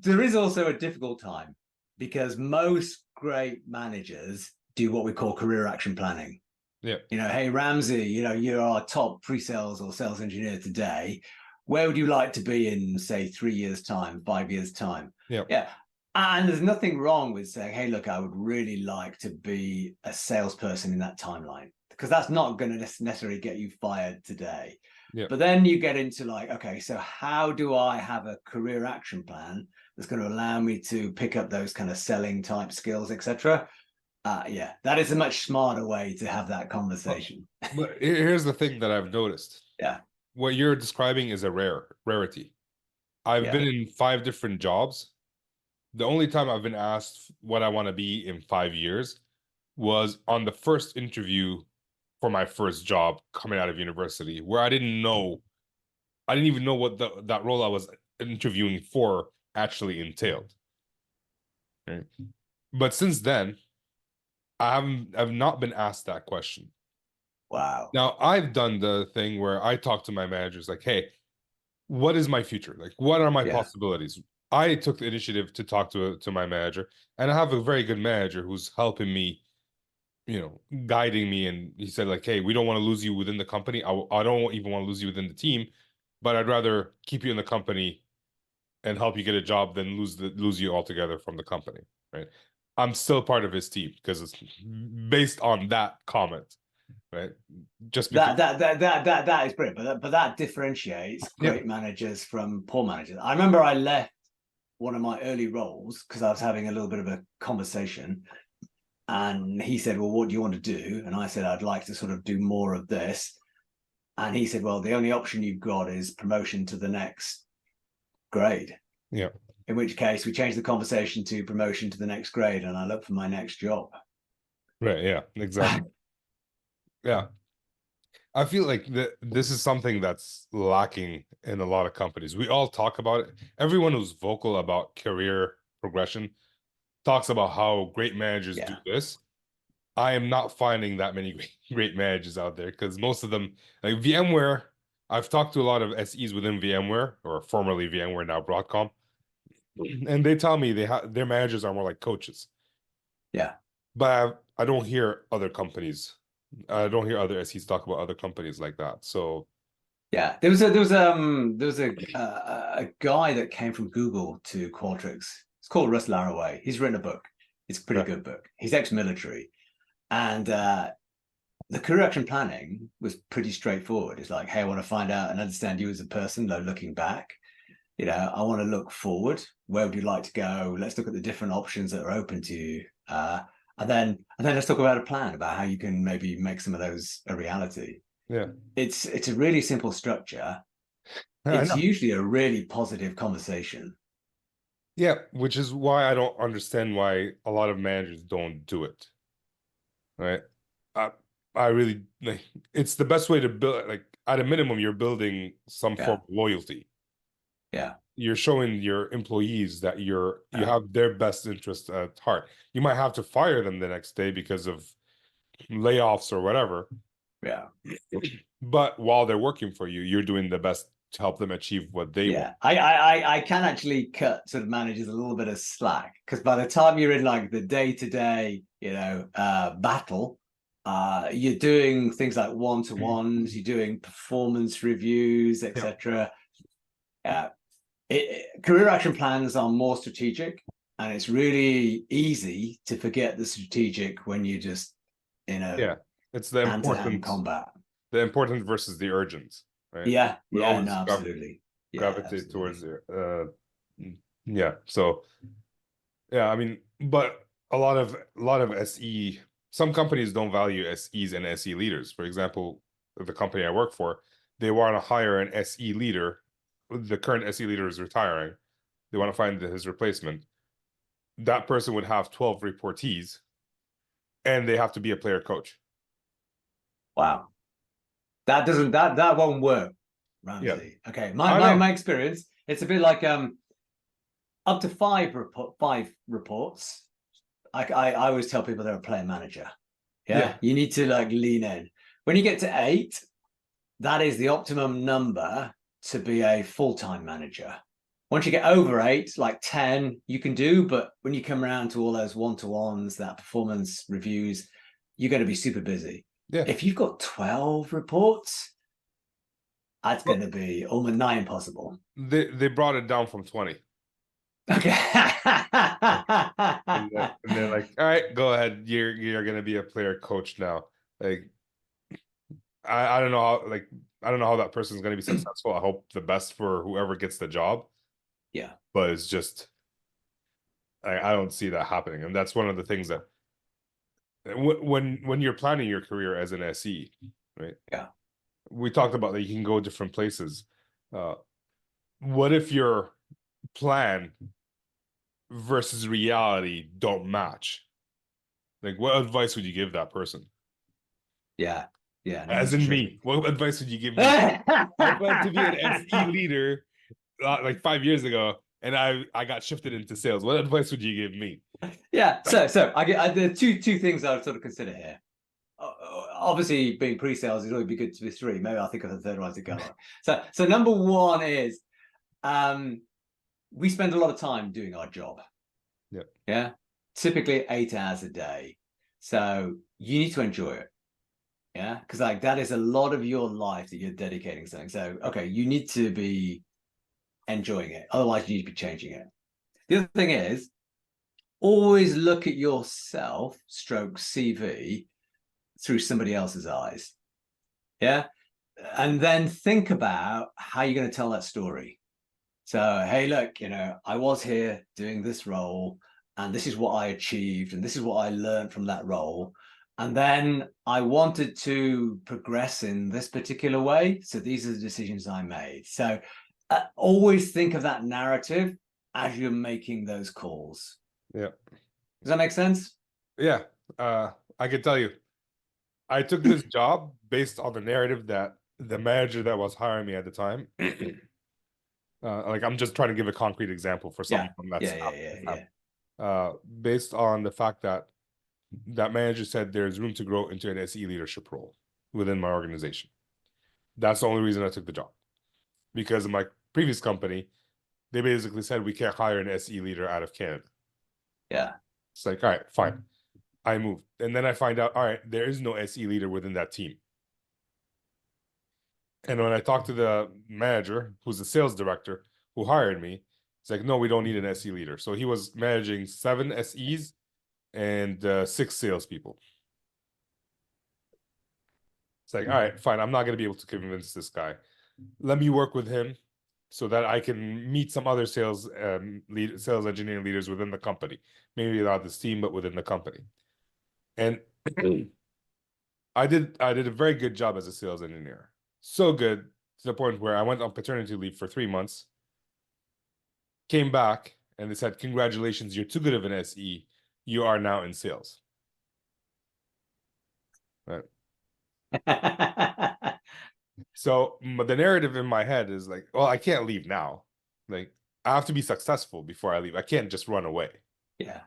there is also a difficult time because most great managers do what we call career action planning. Yeah. Hey, Ramsey, you're our top pre-sales or sales engineer today. Where would you like to be in, say, 3 years' time, 5 years' time? Yeah. Yeah. And there's nothing wrong with saying, hey, look, I would really like to be a salesperson in that timeline, because that's not going to necessarily get you fired today. Yeah. But then you get into like, okay, so how do I have a career action plan that's going to allow me to pick up those kind of selling type skills, etc.? Yeah, that is a much smarter way to have that conversation. But here's the thing that I've noticed. Yeah. What you're describing is a rarity. I've been in 5 different jobs. The only time I've been asked what I want to be in 5 years was on the first interview for my first job coming out of university, where I didn't even know what that role I was interviewing for actually entailed. Right? But since then, I've not been asked that question. Wow. Now, I've done the thing where I talk to my managers like, hey, what is my future? Like, what are my possibilities? I took the initiative to talk to my manager, and I have a very good manager who's helping me, guiding me. And he said like, hey, we don't want to lose you within the company. I don't even want to lose you within the team, but I'd rather keep you in the company and help you get a job than lose you altogether from the company. Right. I'm still part of his team because it's based on that comment. Right. Just because that is brilliant, but that differentiates great managers from poor managers. I remember I left one of my early roles because I was having a little bit of a conversation, and he said, well, what do you want to do? And I said, I'd like to sort of do more of this. And he said, well, the only option you've got is promotion to the next grade. Yeah. In which case we changed the conversation to promotion to the next grade, and I looked for my next job. Right. Yeah, exactly. Yeah. I feel like this is something that's lacking in a lot of companies. We all talk about it. Everyone who's vocal about career progression talks about how great managers do this. I am not finding that many great managers out there, because most of them, like VMware, I've talked to a lot of SEs within VMware, or formerly VMware, now Broadcom, and they tell me their managers are more like coaches. Yeah. But I don't hear other companies. I don't hear other SEs talk about other companies like that. So yeah, there was a guy that came from Google to Qualtrics. It's called Russ Laraway. He's written a book. It's a pretty good book. He's ex-military, and the career action planning was pretty straightforward. It's like, hey, I want to find out and understand you as a person, though looking back. I want to look forward. Where would you like to go? Let's look at the different options that are open to you. And then let's talk about a plan about how you can maybe make some of those a reality. Yeah. It's a really simple structure. It's usually a really positive conversation. Yeah, which is why I don't understand why a lot of managers don't do it. Right? I really like, it's the best way to build, like at a minimum, you're building some form of loyalty. Yeah. You're showing your employees that you have their best interest at heart. You might have to fire them the next day because of layoffs or whatever. Yeah. But while they're working for you, you're doing the best to help them achieve what they want. I can actually cut sort of managers a little bit of slack, because by the time you're in like the day-to-day, battle, you're doing things like one-to-ones, you're doing performance reviews, etc. Career action plans are more strategic, and it's really easy to forget the strategic when you just it's the important combat, the important versus the urgent, right? Absolutely gravitate towards it. So I mean, but a lot of SE, some companies don't value SEs and SE leaders. For example, the company I work for, they want to hire an SE leader. The current SE leader is retiring. They want to find his replacement. That person would have 12 reportees, and they have to be a player coach. Wow. That won't work, Ramsey. Yeah. Okay. My experience, it's a bit like up to 5 reports. I always tell people they're a player manager. Yeah. You need to like lean in. When you get to 8, that is the optimum number to be a full-time manager. Once you get over 8, like 10, you can do, but when you come around to all those one-to-ones, that performance reviews, you're going to be super busy. Yeah. If you've got 12 reports, that's Well, going to be almost nigh impossible. They brought it down from 20. Okay. And they're like, all right, go ahead. You're gonna be a player coach now. Like, I don't know how, like, I don't know how that person's gonna be successful. I hope the best for whoever gets the job. Yeah. But it's just I don't see that happening. And that's one of the things that when you're planning your career as an SE, right? Yeah. We talked about that you can go different places. What if your plan versus reality don't match? Like, what advice would you give that person? Yeah. Yeah. No, As that's in true. me, what advice would you give me? I planned to be an SE leader like 5 years ago, and I got shifted into sales. What advice would you give me? Yeah. So I there are two things I would sort of consider here. Obviously, being pre-sales, it'd always be good to be 3. Maybe I'll think of the third one to go on. So number 1 is we spend a lot of time doing our job. Yep. Yeah. Typically 8 hours a day. So you need to enjoy it. Yeah. Because like that is a lot of your life that you're dedicating something. So okay, you need to be enjoying it. Otherwise, you need to be changing it. The other thing is always look at yourself, stroke CV, through somebody else's eyes. Yeah. And then think about how you're going to tell that story. So, hey, look, I was here doing this role, and this is what I achieved, and this is what I learned from that role. And then I wanted to progress in this particular way. So these are the decisions I made. So always think of that narrative as you're making those calls. Yeah. Does that make sense? Yeah. I can tell you, I took this job based on the narrative that the manager that was hiring me at the time. Like, I'm just trying to give a concrete example for someone that's based on the fact that that manager said there's room to grow into an SE leadership role within my organization. That's the only reason I took the job. Because in my previous company, they basically said we can't hire an SE leader out of Canada. Yeah. It's like, all right, fine. I moved. And then I find out, all right, there is no SE leader within that team. And when I talked to the manager, who's the sales director, who hired me, it's like, no, we don't need an SE leader. So he was managing 7 SEs and 6 salespeople. It's like, all right, fine. I'm not going to be able to convince this guy. Let me work with him so that I can meet some other sales engineering leaders within the company. Maybe not this team, but within the company. And I did a very good job as a sales engineer. So good to the point where I went on paternity leave for 3 months, came back, and they said, congratulations, you're too good of an SE. You are now in sales. Right. So the narrative in my head is like, well, I can't leave now. Like, I have to be successful before I leave. I can't just run away. Yeah.